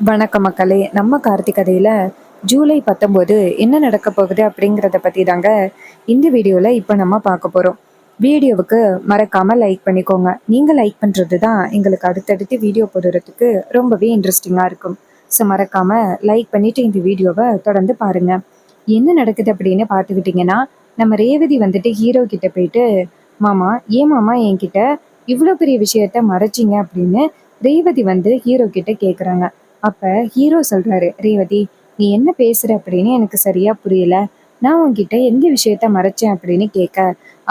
வணக்கம் மக்களே. நம்ம கார்த்திக் கதையில ஜூலை 19 என்ன நடக்க போகுது அப்படிங்கிறத பத்தி தாங்க இந்த வீடியோல இப்போ நம்ம பார்க்க போறோம். வீடியோவுக்கு மறக்காம லைக் பண்ணிக்கோங்க. நீங்க லைக் பண்றது தான் எங்களுக்கு அடுத்தடுத்து வீடியோ போடுறதுக்கு ரொம்பவே இன்ட்ரெஸ்டிங்கா இருக்கும். ஸோ மறக்காம லைக் பண்ணிட்டு இந்த வீடியோவை தொடர்ந்து பாருங்க. என்ன நடக்குது அப்படின்னு பார்த்துக்கிட்டிங்கன்னா, நம்ம ரேவதி வந்துட்டு ஹீரோ கிட்ட போயிட்டு, மாமா ஏன் மாமா என்கிட்ட இவ்வளோ பெரிய விஷயத்த மறைச்சிங்க அப்படின்னு ரேவதி வந்து ஹீரோ கிட்ட கேட்குறாங்க. அப்ப ஹீரோ சொல்றாரு, ரேவதி நீ என்ன பேசுற அப்படின்னு எனக்கு சரியா புரியல. நான் உன்கிட்ட எந்த விஷயத்த மறைச்சேன் அப்படின்னு கேட்க,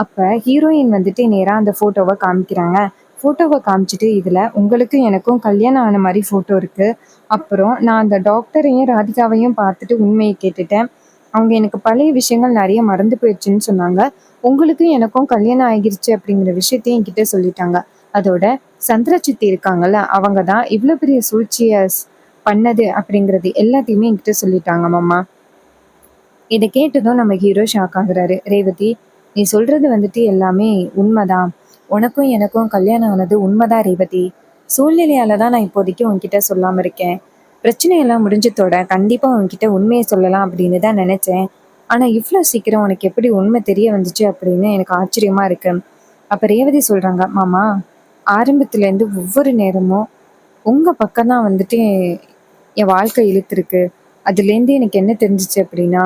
அப்ப ஹீரோயின் வந்துட்டு நேரா அந்த போட்டோவை காமிக்கிறாங்க. போட்டோவை காமிச்சிட்டு, இதுல உங்களுக்கும் எனக்கும் கல்யாணம் ஆன மாதிரி போட்டோ இருக்கு. அப்புறம் நான் அந்த டாக்டரையும் ராதிகாவையும் பார்த்துட்டு உண்மையை கேட்டுட்டேன். அவங்க எனக்கு பழைய விஷயங்கள் நிறைய மறந்து போயிடுச்சுன்னு சொன்னாங்க. உங்களுக்கும் எனக்கும் கல்யாணம் ஆகிருச்சு அப்படிங்கிற விஷயத்தையும் என்கிட்ட சொல்லிட்டாங்க. அதோட சந்திர சித்தி இருக்காங்கல்ல, அவங்க தான் இவ்வளோ பெரிய சூழ்ச்சியை பண்ணது அப்படிங்கிறது எல்லாத்தையுமே என்கிட்ட சொல்லிட்டாங்க மாமா. இதை கேட்டதும் நம்ம ஹீரோ ஷாக் ஆகுறாரு. ரேவதி நீ சொல்றது வந்துட்டு எல்லாமே உண்மைதான். உனக்கும் எனக்கும் கல்யாணம் ஆனது உண்மைதான் ரேவதி. சூழ்நிலையால தான் நான் இப்போதைக்கு உன்கிட்ட சொல்லாம இருக்கேன். பிரச்சனையெல்லாம் முடிஞ்சதோட கண்டிப்பா உன்கிட்ட உண்மையை சொல்லலாம் அப்படின்னு தான் நினைச்சேன். ஆனா இவ்வளோ சீக்கிரம் உனக்கு எப்படி உண்மை தெரிய வந்துச்சு அப்படின்னு எனக்கு ஆச்சரியமா இருக்கு. அப்ப ரேவதி சொல்றாங்க, மாமா ஆரம்பத்துல இருந்து ஒவ்வொரு நேரமும் உங்க பக்கம் தான் வந்துட்டு என் வாழ்க்கை இழுத்துருக்கு. அதுலேருந்து எனக்கு என்ன தெரிஞ்சிச்சு அப்படின்னா,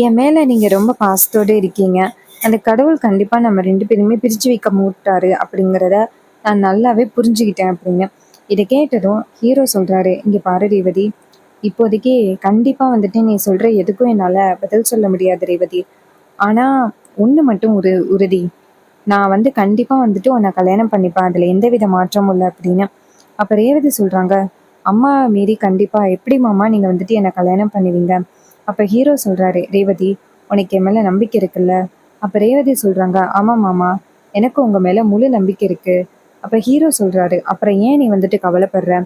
என் மேல நீங்க ரொம்ப பாசத்தோட இருக்கீங்க. அந்த கடவுள் கண்டிப்பா நம்ம 2 பேருமே பிரிச்சு வைக்க மாட்டாரு அப்படிங்கிறத நான் நல்லாவே புரிஞ்சுக்கிட்டேன் அப்படின்னு. இதை கேட்டதும் ஹீரோ சொல்றாரு, இங்க பாரு ரேவதி, இப்போதைக்கு கண்டிப்பா வந்துட்டு நீ சொல்ற எதுக்கும் என்னால பதில் சொல்ல முடியாது ரேவதி. ஆனா ஒண்ணு மட்டும் உறுதி. நான் வந்து கண்டிப்பா வந்துட்டு உன்னை கல்யாணம் பண்ணிப்பேன். அதுல எந்தவித மாற்றமும் இல்லை அப்படின்னு. அப்ப ரேவதி சொல்றாங்க, அம்மா மீறி கண்டிப்பா எப்படி மாமா நீங்க வந்துட்டு என்னை கல்யாணம் பண்ணுவீங்க? அப்ப ஹீரோ சொல்றாரு, ரேவதி உனக்கு என் மேல நம்பிக்கை இருக்குல்ல? அப்ப ரேவதி சொல்றாங்க, ஆமா மாமா எனக்கு உங்க மேல முழு நம்பிக்கை இருக்கு. அப்ப ஹீரோ சொல்றாரு, அப்புறம் ஏன் நீ வந்துட்டு கவலைப்படுற?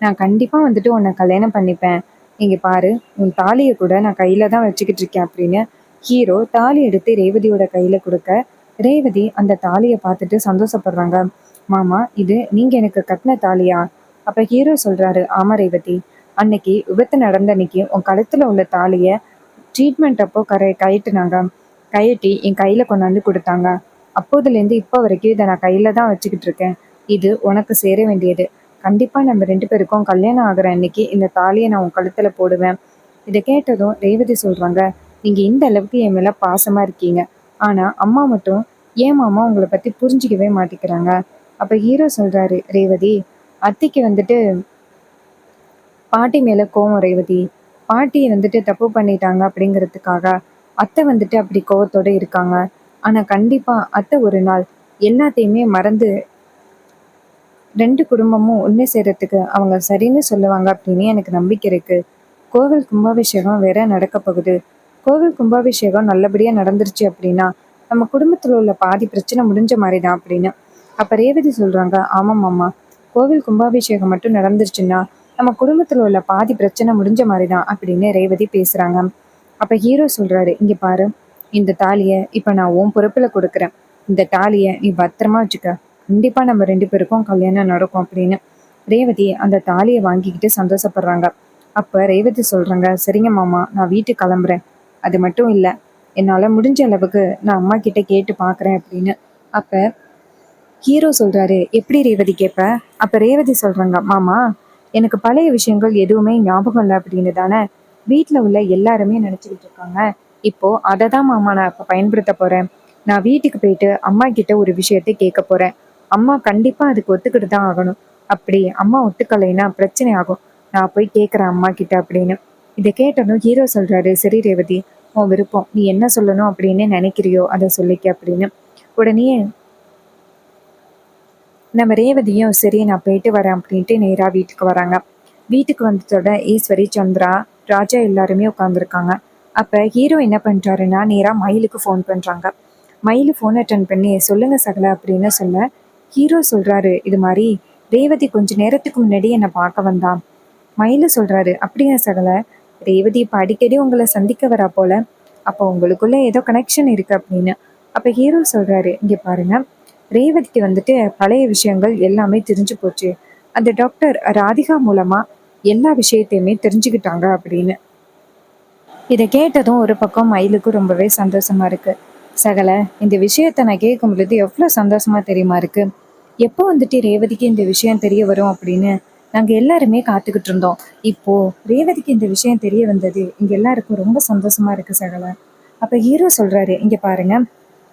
நான் கண்டிப்பா வந்துட்டு உன்னை கல்யாணம் பண்ணிப்பேன். இங்க பாரு, உன் தாலியை கூட நான் கையில தான் வச்சுக்கிட்டு இருக்கேன் அப்படின்னு ஹீரோ தாலி எடுத்து ரேவதியோட கையில கொடுக்க, ரேவதி அந்த தாலியை பார்த்துட்டு சந்தோஷப்படுறாங்க. மாமா இது நீங்க எனக்கு கட்டின தாலியா? அப்ப ஹீரோ சொல்றாரு, ஆமா ரேவதி, அன்னைக்கு விபத்து நடந்த அன்னைக்கு உன் கழுத்துல உள்ள தாலிய ட்ரீட்மெண்ட் அப்போ கழட்டுனாங்க. கழட்டி என் கையில கொண்டாந்து கொடுத்தாங்க. அப்போதுலேருந்து இப்போ வரைக்கும் இதை நான் கையில தான் வச்சுக்கிட்டு இருக்கேன். இது உனக்கு சேர வேண்டியது. கண்டிப்பா நம்ம 2 பேருக்கும் கல்யாணம் ஆகுற அன்னைக்கு இந்த தாலியை நான் உன் கழுத்துல போடுவேன். இதை கேட்டதும் ரேவதி சொல்றாங்க, நீங்க இந்த அளவுக்கு என் மேல பாசமா இருக்கீங்க. ஆனா அம்மா மட்டும் ஏன் மாமா உங்களை பத்தி புரிஞ்சுக்கவே மாட்டேங்கிறாங்க? அப்ப ஹீரோ சொல்றாரு, ரேவதி அத்தைக்கு வந்துட்டு பாட்டி மேல கோவம் ரேவதி. பாட்டியை வந்துட்டு தப்பு பண்ணிட்டாங்க அப்படிங்கிறதுக்காக அத்தை வந்துட்டு அப்படி கோவத்தோட இருக்காங்க. ஆனா கண்டிப்பா அத்தை ஒரு நாள் எல்லாத்தையுமே மறந்து 2 குடும்பமும் ஒன்று சேர்றதுக்கு அவங்க சரின்னு சொல்லுவாங்க அப்படின்னு எனக்கு நம்பிக்கை இருக்கு. கோவில் கும்பாபிஷேகம் வேற நடக்க போகுது. கோவில் கும்பாபிஷேகம் நல்லபடியா நடந்துருச்சு அப்படின்னா நம்ம குடும்பத்துல உள்ள பாதி பிரச்சனை முடிஞ்ச மாதிரி தான் அப்படின்னு. அப்ப ரேவதி சொல்றாங்க, ஆமாம் மாமா, கோவில் கும்பாபிஷேகம் மட்டும் நடந்துருச்சுன்னா நம்ம குடும்பத்துல உள்ள பாதி பிரச்சனை முடிஞ்ச மாதிரி தான் அப்படின்னு ரேவதி பேசுறாங்க. அப்ப ஹீரோ சொல்றாரு, இங்க பாரு, இந்த தாலியை இப்ப நான் உன் பொறுப்புல கொடுக்குறேன். இந்த தாலியை நீ பத்திரமா வச்சுக்க. கண்டிப்பா நம்ம 2 பேருக்கும் கல்யாணம் நடக்கும் அப்படின்னு. ரேவதி அந்த தாலியை வாங்கிக்கிட்டு சந்தோஷப்படுறாங்க. அப்ப ரேவதி சொல்றாங்க, சரிங்க மாமா நான் வீட்டுக்கு கிளம்புறேன். அது மட்டும் இல்ல, என்னால முடிஞ்ச அளவுக்கு நான் அம்மா கிட்ட கேட்டு பாக்குறேன் அப்படின்னு. அப்ப ஹீரோ சொல்றாரு, எப்படி ரேவதி கேட்ப? அப்ப ரேவதி சொல்றாங்க, மாமா எனக்கு பழைய விஷயங்கள் எதுவுமே ஞாபகம் இல்லை அப்படின்னு தானே வீட்டுல உள்ள எல்லாருமே நினைச்சுக்கிட்டு இருக்காங்க. இப்போ அதை தான் மாமா நான் இப்ப பயன்படுத்த போறேன். நான் வீட்டுக்கு போயிட்டு அம்மா கிட்ட ஒரு விஷயத்தை கேட்க போறேன். அம்மா கண்டிப்பா அதுக்கு ஒத்துக்கிட்டு தான் ஆகணும். அப்படி அம்மா ஒத்துக்கலைன்னா பிரச்சனை ஆகும். நான் போய் கேட்குறேன் அம்மா கிட்ட அப்படின்னு. இதை கேட்டதும் ஹீரோ சொல்றாரு, சரி ரேவதி, உன் விருப்பம், நீ என்ன சொல்லணும் அப்படின்னு நினைக்கிறியோ அதை சொல்லிக்க அப்படின்னு. உடனே நம்ம ரேவதியும் சரி நான் போயிட்டு வரேன் அப்படின்ட்டு நேராக வீட்டுக்கு வராங்க. வீட்டுக்கு வந்ததோட ஈஸ்வரி, சந்திரா, ராஜா எல்லாருமே உட்காந்துருக்காங்க. அப்போ ஹீரோ என்ன பண்ணுறாருன்னா நேராக மயிலுக்கு ஃபோன் பண்ணுறாங்க. மயில் ஃபோன் அட்டன் பண்ணி, சொல்லுங்க சகல அப்படின்னு சொல்ல, ஹீரோ சொல்கிறாரு, இது மாதிரி ரேவதி கொஞ்ச நேரத்துக்கு முன்னாடி என்னை பார்க்க வந்தான். மயில் சொல்கிறாரு, அப்படியா சகல, ரேவதி இப்போ அடிக்கடி உங்களை சந்திக்க வரா போல, அப்போ உங்களுக்குள்ள ஏதோ கனெக்ஷன் இருக்கு அப்படின்னு. அப்போ ஹீரோ சொல்கிறாரு, இங்கே பாருங்க, ரேவதிக்கு வந்துட்டு பழைய விஷயங்கள் எல்லாமே தெரிஞ்சு போச்சு. அந்த டாக்டர் ராதிகா மூலமா எல்லா விஷயத்தையுமே தெரிஞ்சுக்கிட்டாங்க அப்படின்னு. இதை கேட்டதும் ஒரு பக்கம் மயிலுக்கு ரொம்பவே சந்தோஷமா இருக்கு. சகல, இந்த விஷயத்த நான் கேட்கும் பொழுது எவ்வளோ சந்தோஷமா தெரியுமா இருக்கு. எப்போ வந்துட்டு ரேவதிக்கு இந்த விஷயம் தெரிய வரும் அப்படின்னு நாங்க எல்லாருமே காத்துக்கிட்டு இருந்தோம். இப்போ ரேவதிக்கு இந்த விஷயம் தெரிய வந்தது இங்க எல்லாருக்கும் ரொம்ப சந்தோஷமா இருக்கு சகல. அப்ப ஹீரோ சொல்றாரு, இங்க பாருங்க,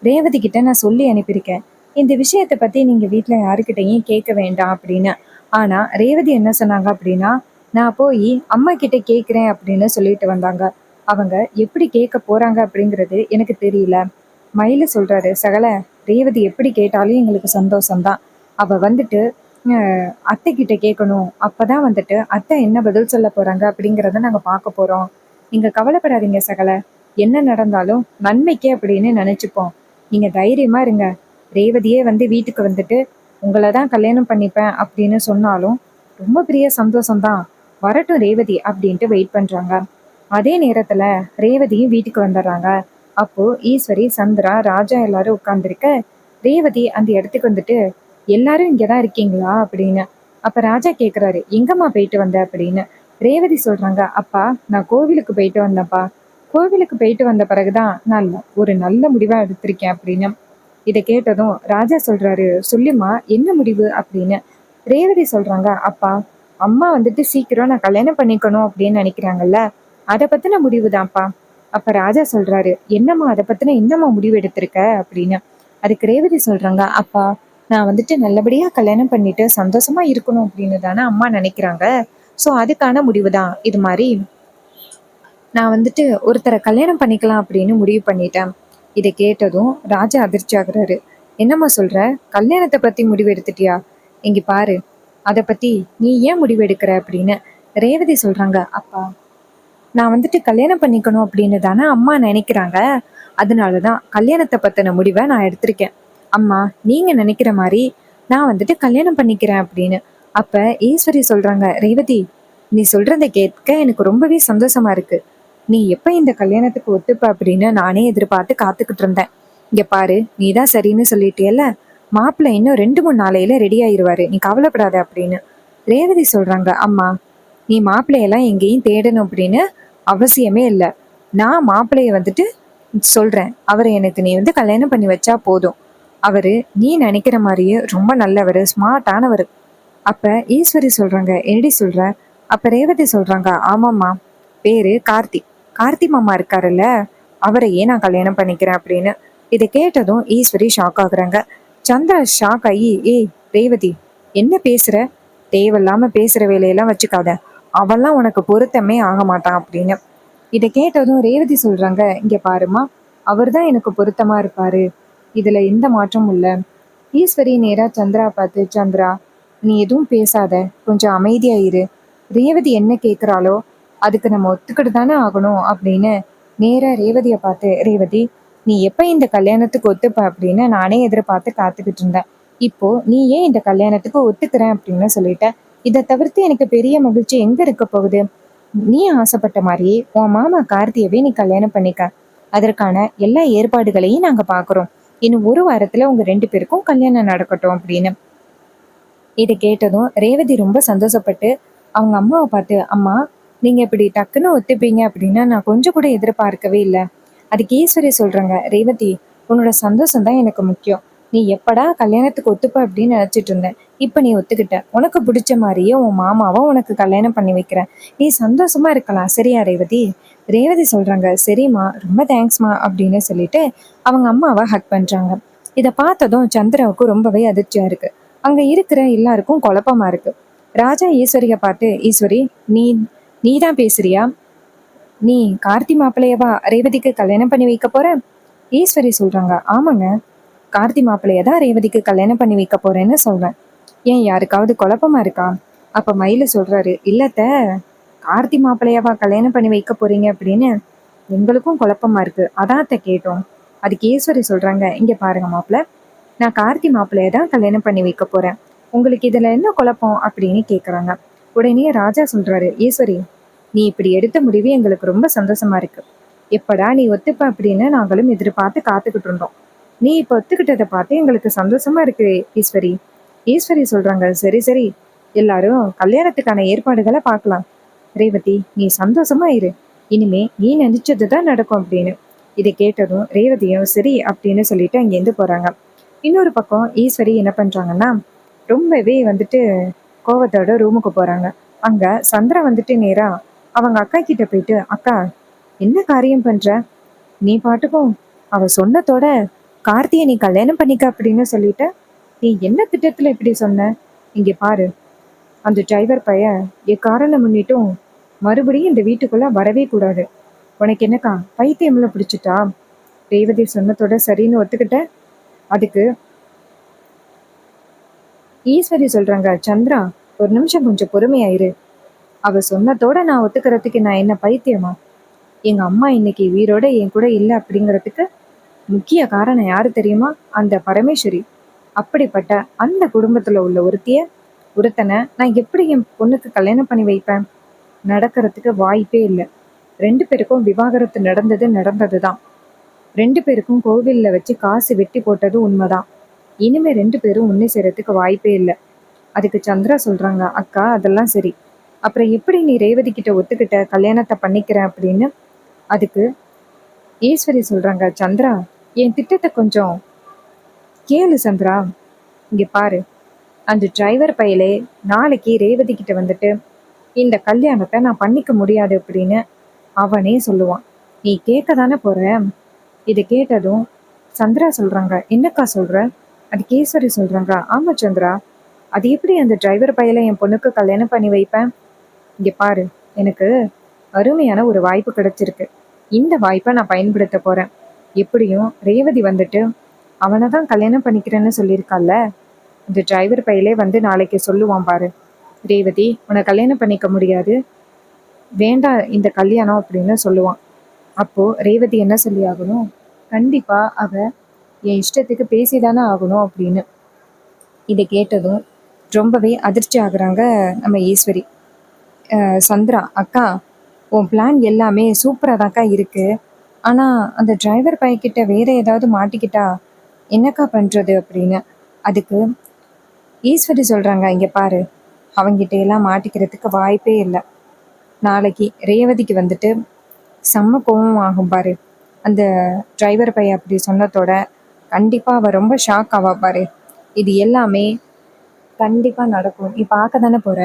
ரேவதி கிட்ட நான் சொல்லி அனுப்பியிருக்கேன், இந்த விஷயத்தை பத்தி நீங்க வீட்ல யாருக்கிட்டையும் கேட்க வேண்டாம் அப்படின்னு. ஆனா ரேவதி என்ன சொன்னாங்க அப்படின்னா, நான் போய் அம்மா கிட்ட கேட்கிறேன் அப்படின்னு சொல்லிட்டு வந்தாங்க. அவங்க எப்படி கேட்க போறாங்க அப்படிங்கிறது எனக்கு தெரியல. மயிலு சொல்றாரு, சகல, ரேவதி எப்படி கேட்டாலும் எங்களுக்கு சந்தோஷம்தான். அவ வந்துட்டு அத்தை கிட்ட கேட்கணும். அப்பதான் வந்துட்டு அத்தை என்ன பதில் சொல்ல போறாங்க அப்படிங்கிறத நாங்க பார்க்க போறோம். நீங்க கவலைப்படாதீங்க சகல. என்ன நடந்தாலும் நன்மைக்கே அப்படின்னு நினைச்சுப்போம். நீங்க தைரியமா இருங்க. ரேவதியே வந்து வீட்டுக்கு வந்துட்டு உங்களை தான் கல்யாணம் பண்ணிப்பேன் அப்படின்னு சொன்னாலும் ரொம்ப பெரிய சந்தோஷம்தான். வரட்டும் ரேவதி அப்படின்ட்டு வெயிட் பண்றாங்க. அதே நேரத்துல ரேவதியும் வீட்டுக்கு வந்துடுறாங்க. அப்போ ஈஸ்வரி, சந்திரா, ராஜா எல்லாரும் உட்கார்ந்துருக்க, ரேவதி அந்த இடத்துக்கு வந்துட்டு, எல்லாரும் இங்கதான் இருக்கீங்களா அப்படின்னு. அப்ப ராஜா கேக்குறாரு, எங்கம்மா போயிட்டு வந்த அப்படின்னு. ரேவதி சொல்றாங்க, அப்பா நான் கோவிலுக்கு போயிட்டு வந்தேன்ப்பா. கோவிலுக்கு போயிட்டு வந்த பிறகுதான் நான் ஒரு நல்ல முடிவா எடுத்திருக்கேன் அப்படின்னு. இதை கேட்டதும் ராஜா சொல்றாரு, சொல்லுமா என்ன முடிவு அப்படின்னு. ரேவதி சொல்றாங்க, அப்பா அம்மா வந்துட்டு சீக்கிரம் நான் கல்யாணம் பண்ணிக்கணும் அப்படின்னு நினைக்கிறாங்கல்ல, அதை பத்தின முடிவுதான்ப்பா. அப்ப ராஜா சொல்றாரு, என்னம்மா அதை பத்தின என்னம்மா முடிவு எடுத்திருக்க அப்படின்னு. அதுக்கு ரேவதி சொல்றாங்க, அப்பா நான் வந்துட்டு நல்லபடியா கல்யாணம் பண்ணிட்டு சந்தோஷமா இருக்கணும் அப்படின்னு தானே அம்மா நினைக்கிறாங்க. சோ அதுக்கான முடிவுதான் இது மாதிரி. நான் வந்துட்டு ஒருத்தரை கல்யாணம் பண்ணிக்கலாம் அப்படின்னு முடிவு பண்ணிட்டேன். இதை கேட்டதும் ராஜா அதிர்ச்சி ஆகுறாரு. என்னம்மா சொல்ற? கல்யாணத்தை பத்தி முடிவு எடுத்துட்டியா? இங்க பாரு, அதை பத்தி நீ ஏன் முடிவு எடுக்கிற அப்படின்னு. ரேவதி சொல்றாங்க, அப்பா நான் வந்துட்டு கல்யாணம் பண்ணிக்கணும் அப்படின்னு தானே அம்மா நினைக்கிறாங்க. அதனாலதான் கல்யாணத்தை பத்தின முடிவை நான் எடுத்திருக்கேன். அம்மா நீங்க நினைக்கிற மாதிரி நான் வந்துட்டு கல்யாணம் பண்ணிக்கிறேன் அப்படின்னு. அப்ப ஈஸ்வரி சொல்றாங்க, ரேவதி நீ சொல்றதை கேட்க எனக்கு ரொம்பவே சந்தோஷமா இருக்கு. நீ எப்ப இந்த கல்யாணத்துக்கு ஒத்துப்ப அப்படின்னு நானே எதிர்பார்த்து காத்துக்கிட்டு இருந்தேன். இங்க பாரு, நீதான் சரின்னு சொல்லிட்டியல்ல, மாப்பிள்ளை இன்னும் 2-3 நாளையில ரெடி ஆயிருவாரு, நீ கவலைப்படாத அப்படின்னு. ரேவதி சொல்றாங்க, அம்மா நீ மாப்பிள்ளையெல்லாம் எங்கேயும் தேடணும் அப்படின்னு அவசியமே இல்லை. நான் மாப்பிள்ளைய வந்துட்டு சொல்றேன், அவரை எனக்கு நீ வந்து கல்யாணம் பண்ணி வச்சா போதும். அவரு நீ நினைக்கிற மாதிரியே ரொம்ப நல்லவர், ஸ்மார்ட்டானவர். அப்ப ஈஸ்வரி சொல்றாங்க, என்னடி சொல்ற? அப்ப ரேவதி சொல்றாங்க, ஆமாம்மா, பேரு கார்த்தி. கார்த்தி மாமா இருக்காருல்ல, அவரையே நான் கல்யாணம் பண்ணிக்கிறேன் அப்படின்னு. இதை கேட்டதும் ஈஸ்வரி ஷாக் ஆகுறாங்க. சந்திரா ஷாக் ஆகி, ஏய் ரேவதி என்ன பேசுற? தேவையில்லாம பேசுற வேலையெல்லாம் வச்சுக்காத, அவெல்லாம் உனக்கு பொருத்தமே ஆக மாட்டான் அப்படின்னு. இதை கேட்டதும் ரேவதி சொல்றாங்க, இங்க பாருமா, அவர் தான் எனக்கு பொருத்தமா இருப்பாரு, இதுல எந்த மாற்றமும் இல்ல. ஈஸ்வரி நேரா சந்திரா பார்த்து, சந்திரா நீ எதுவும் பேசாத, கொஞ்சம் அமைதியா இரு. ரேவதி என்ன கேட்குறாளோ அதுக்கு நம்ம ஒத்துக்கிட்டு தானே ஆகணும் அப்படின்னு நேரா ரேவதியை பார்த்து, ரேவதி நீ எப்ப இந்த கல்யாணத்துக்கு ஒத்துப்ப அப்படின்னு நானே எதிர்பார்த்து காத்துக்கிட்டு இருந்தேன். இப்போ நீ ஏன் இந்த கல்யாணத்துக்கு ஒத்துக்கிறேன் அப்படின்னு சொல்லிட்ட. இதை தவிர்த்து எனக்கு பெரிய மகிழ்ச்சி எங்க இருக்க போகுது? நீ ஆசைப்பட்ட மாதிரியே உன் மாமா கார்த்தியவே நீ கல்யாணம் பண்ணிக்க. அதற்கான எல்லா ஏற்பாடுகளையும் நாங்க பாக்குறோம். இன்னும் ஒரு வாரத்துல உங்க 2 பேருக்கும் கல்யாணம் நடக்கட்டும் அப்படின்னு. இதை கேட்டதும் ரேவதி ரொம்ப சந்தோஷப்பட்டு அவங்க அம்மாவை பார்த்து, அம்மா நீங்க இப்படி டக்குன்னு ஒத்துப்பீங்க அப்படின்னா நான் கொஞ்சம் கூட எதிர்பார்க்கவே இல்லை. அதுக்கு ஈஸ்வரி சொல்றாங்க, ரேவதி உன்னோட சந்தோஷம் தான் எனக்கு முக்கியம். நீ எப்படா கல்யாணத்துக்கு ஒத்துப்ப அப்படின்னு நினைச்சிட்டு இருந்தேன். இப்ப நீ ஒத்துக்கிட்ட, உனக்கு பிடிச்ச மாதிரியே உன் மாமாவை உனக்கு கல்யாணம் பண்ணி வைக்கிறேன். நீ சந்தோஷமா இருக்கலாம், சரியா ரேவதி? ரேவதி சொல்றாங்க, சரிம்மா, ரொம்ப தேங்க்ஸ்மா அப்படின்னு சொல்லிட்டு அவங்க அம்மாவை ஹக் பண்றாங்க. இதை பார்த்ததும் சந்திராவுக்கு ரொம்பவே அதிர்ச்சியா இருக்கு. அங்க இருக்கிற எல்லாருக்கும் குழப்பமா இருக்கு. ராஜா ஈஸ்வரிய பார்த்து, ஈஸ்வரி நீ நீ தான் பேசுறியா? நீ கார்த்தி மாப்பிள்ளையவா ரேவதிக்கு கல்யாணம் பண்ணி வைக்க போற? ஈஸ்வரி சொல்றாங்க, ஆமாங்க, கார்த்தி மாப்பிள்ளைய தான் ரேவதிக்கு கல்யாணம் பண்ணி வைக்க போறேன்னு சொல்றேன். ஏன் யாருக்காவது குழப்பமா இருக்கா? அப்ப மயில சொல்றாரு, இல்லத்த, கார்த்தி மாப்பிள்ளையவா கல்யாணம் பண்ணி வைக்க போறீங்க அப்படின்னு எங்களுக்கும் குழப்பமா இருக்கு, அதான் அத்தை கேட்டோம். அதுக்கு ஈஸ்வரி சொல்றாங்க, இங்க பாருங்க மாப்பிள்ள, நான் கார்த்தி மாப்பிள்ளைய தான் கல்யாணம் பண்ணி வைக்க போறேன். உங்களுக்கு இதுல என்ன குழப்பம் அப்படின்னு கேக்குறாங்க. உடனே ராஜா சொல்றாரு, ஈஸ்வரி நீ இப்படி எடுத்த முடிவு எங்களுக்கு ரொம்ப சந்தோஷமா இருக்கு. எப்படா நீ ஒத்துப்ப அப்படின்னு நாங்களும் எதிர்பார்த்து காத்துக்கிட்டு இருந்தோம். நீ இப்ப ஒத்துக்கிட்டதை பார்த்து எங்களுக்கு சந்தோஷமா இருக்கு ஈஸ்வரி. ஈஸ்வரி சொல்றாங்க, சரி சரி, எல்லாரும் கல்யாணத்துக்கான ஏற்பாடுகளை பார்க்கலாம். ரேவதி, நீ சந்தோஷமா இரு. இனிமே நீ நினைச்சது தான் நடக்கும் அப்படின்னு. இதை கேட்டதும் ரேவதியும் சரி அப்படின்னு சொல்லிட்டு அங்கேருந்து போறாங்க. இன்னொரு பக்கம் ஈஸ்வரி என்ன பண்றாங்கன்னா, ரொம்பவே வந்துட்டு கோவத்தோட ரூமுக்கு போறாங்க. அங்க சந்திரா வந்துட்டு நேரா அவங்க அக்கா கிட்ட போயிட்டு, அக்கா என்ன காரியம் பண்ற? நீ பாட்டுக்கும் அவ சொன்னதோட கார்த்தியை நீ கல்யாணம் பண்ணிக்க அப்படின்னு சொல்லிட்ட. நீ என்ன திட்டத்துல இப்படி சொன்ன? இங்க பாரு, அந்த டிரைவர் பையன் காரணம் முன்னிட்டும் மறுபடியும் இந்த வீட்டுக்குள்ள வரவே கூடாது. உனக்கு என்னக்கா பைத்தியம்ல பிடிச்சிட்டா? ரேவதி சொன்னதோட சரின்னு ஒத்துக்கிட்ட. அதுக்கு ஈஸ்வரி சொல்றாங்க, சந்திரா ஒரு நிமிஷம் கொஞ்சம் பொறுமையாயிரு. அவ சொன்னதோட நான் ஒத்துக்கிறதுக்கு நான் என்ன பைத்தியமா? எங்க அம்மா இன்னைக்கு உயிரோட என் கூட இல்லை அப்படிங்கிறதுக்கு முக்கிய காரணம் யாரு தெரியுமா? அந்த பரமேஸ்வரி. அப்படிப்பட்ட அந்த குடும்பத்துல உள்ள ஒருத்தனை நான் எப்படி என் பொண்ணுக்கு கல்யாணம் பண்ணி வைப்பேன்? நடக்கிறதுக்கு வாய்ப்பே இல்லை. 2 பேருக்கும் விவாகரத்து நடந்ததுதான். 2 பேருக்கும் கோவில்ல வச்சு காசு வெட்டி போட்டது உண்மைதான். இனிமே 2 பேரும் ஒண்ணு சேரத்துக்கு வாய்ப்பே இல்லை. அதுக்கு சந்திரா சொல்றாங்க, அக்கா அதெல்லாம் சரி, அப்புறம் எப்படி நீ ரேவதி கிட்ட ஒத்துக்கிட்ட கல்யாணத்தை பண்ணிக்கிறேன் அப்படின்னு? அதுக்கு ஈஸ்வரி சொல்றாங்க, சந்திரா என் திட்டத்தை கொஞ்சம் கேளு சந்திரா. இங்க பாரு, அந்த டிரைவர் பையலே நாளைக்கு ரேவதி கிட்ட வந்துட்டு இந்த கல்யாணத்தை நான் பண்ணிக்க முடியாது அப்படின்னு அவனே சொல்லுவான். நீ கேட்க தானே போற? இதை கேட்டதும் சந்திரா சொல்றாங்க, என்னக்கா சொல்ற? அதுக்கு ஈஸ்வரி சொல்றாங்க, ஆமா சந்திரா, அது எப்படி அந்த டிரைவர் பையலை என் பொண்ணுக்கு கல்யாணம் பண்ணி வைப்பேன்? இங்க பாரு, எனக்கு அருமையான ஒரு வாய்ப்பு கிடைச்சிருக்கு. இந்த வாய்ப்பை நான் பயன்படுத்த போறேன். எப்படியும் ரேவதி வந்துட்டு அவனை தான் கல்யாணம் பண்ணிக்கிறேன்னு சொல்லியிருக்கால. இந்த டிரைவர் பையலே வந்து நாளைக்கு சொல்லுவான் பாரு, ரேவதி உன்னை கல்யாணம் பண்ணிக்க முடியாது, வேண்டாம் இந்த கல்யாணம் அப்படின்னு சொல்லுவான். அப்போ ரேவதி என்ன சொல்லி ஆகணும்? கண்டிப்பா அவ என் இஷ்டத்துக்கு பேசிதானே ஆகணும் அப்படின்னு. இதை கேட்டதும் ரொம்பவே அதிர்ச்சி ஆகுறாங்க நம்ம ஈஸ்வரி. சந்திரா, அக்கா உன் பிளான் எல்லாமே சூப்பராக தான்க்கா இருக்கு. ஆனா அந்த டிரைவர் பையன்கிட்ட வேற ஏதாவது மாட்டிக்கிட்டா என்னக்கா பண்றது அப்படின்னு. அதுக்கு ஈஸ்வரி சொல்றாங்க, இங்க பாரு, அவங்கிட்ட எல்லாம் மாட்டிக்கிறதுக்கு வாய்ப்பே இல்லை. நாளைக்கு ரேவதிக்கு வந்துட்டு செம்ம கோவம் ஆகும் பாரு. அந்த டிரைவர் பையன் அப்படி சொன்னதோட கண்டிப்பா அவ ரொம்ப ஷாக் ஆவா பாரு. இது எல்லாமே கண்டிப்பா நடக்கும். நீ பார்க்க தானே போற.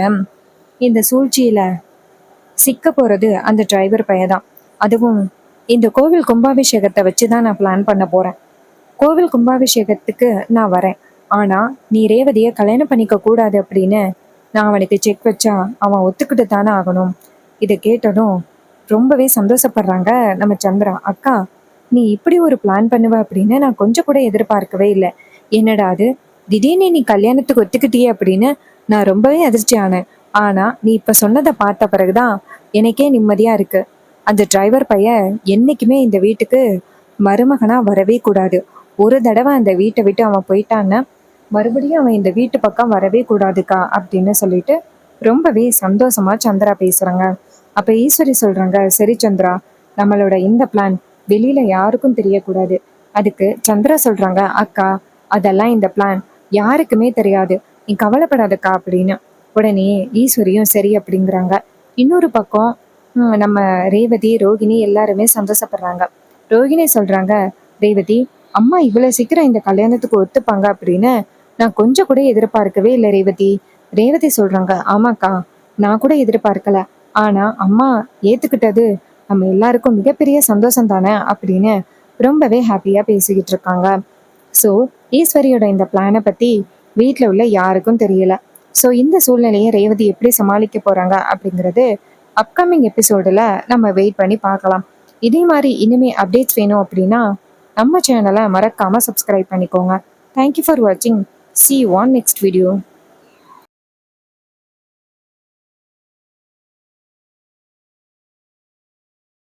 இந்த சூழ்ச்சியில சிக்க போறது அந்த டிரைவர் பையன் தான். அதுவும் இந்த கோவில் கும்பாபிஷேகத்தை வச்சுதான் நான் பிளான் பண்ண போறேன். கோவில் கும்பாபிஷேகத்துக்கு நான் வரேன். ஆனா நீ ரேவதியை கல்யாணம் பண்ணிக்க கூடாது அப்படின்னு நான் அவனுக்கு செக் வச்சா அவன் ஒத்துக்கிட்டு தானே ஆகணும். இதை கேட்டதும் ரொம்பவே சந்தோஷப்படுறாங்க நம்ம சந்திரா. அக்கா நீ இப்படி ஒரு பிளான் பண்ணுவ அப்படின்னு நான் கொஞ்சம் கூட எதிர்பார்க்கவே இல்லை. என்னடா அது, திடீர்னு நீ கல்யாணத்துக்கு ஒத்துக்கிட்டியே அப்படின்னு நான் ரொம்பவே அதிர்ச்சி ஆனேன். ஆனா நீ இப்ப சொன்னதை பார்த்த பிறகுதான் எனக்கே நிம்மதியா இருக்கு. அந்த டிரைவர் பையன் என்னைக்குமே இந்த வீட்டுக்கு மருமகனா வரவே கூடாது. ஒரு தடவை அந்த வீட்டை விட்டு அவன் போயிட்டான்னா மறுபடியும் அவன் இந்த வீட்டு பக்கம் வரவே கூடாதுக்கா அப்படின்னு சொல்லிட்டு ரொம்பவே சந்தோஷமா சந்திரா பேசுறாங்க. அப்ப ஈஸ்வரி சொல்றாங்க, சரி சந்திரா, நம்மளோட இந்த பிளான் வெளியில யாருக்கும் தெரியக்கூடாது. அதுக்கு சந்திரா சொல்றாங்க, அக்கா அதெல்லாம் இந்த பிளான் யாருக்குமே தெரியாது, நீ கவலைப்படாதக்கா அப்படின்னு. உடனே ஈஸ்வரியும் சரி அப்படிங்கிறாங்க. இன்னொரு பக்கம் நம்ம ரேவதி ரோகிணி எல்லாருமே சந்தோஷப்படுறாங்க. ரோகிணி சொல்றாங்க, ரேவதி அம்மா இவ்வளவு சீக்கிரம் இந்த கல்யாணத்துக்கு ஒத்துப்பாங்க அப்படின்னு நான் கொஞ்சம் கூட எதிர்பார்க்கவே இல்லை ரேவதி. ரேவதி சொல்றாங்க, ஆமாக்கா நான் கூட எதிர்பார்க்கல. ஆனா அம்மா ஏத்துக்கிட்டது நம்ம எல்லாருக்கும் மிகப்பெரிய சந்தோஷம் தானே அப்படின்னு ரொம்பவே ஹாப்பியா பேசிக்கிட்டு இருக்காங்க. ஸோ ஈஸ்வரியோட இந்த பிளானை பத்தி வீட்டில் உள்ள யாருக்கும் தெரியல. ஸோ இந்த சூழ்நிலையை ரேவதி எப்படி சமாளிக்க போறாங்க அப்படிங்கிறது அப்கமிங் எபிசோடில் நம்ம வெயிட் பண்ணி பார்க்கலாம். இதே மாதிரி இனிமே அப்டேட்ஸ் வேணும் அப்படின்னா நம்ம சேனலை மறக்காம சப்ஸ்கிரைப் பண்ணிக்கோங்க. தேங்க்யூ ஃபார் வாட்சிங். See you on next video.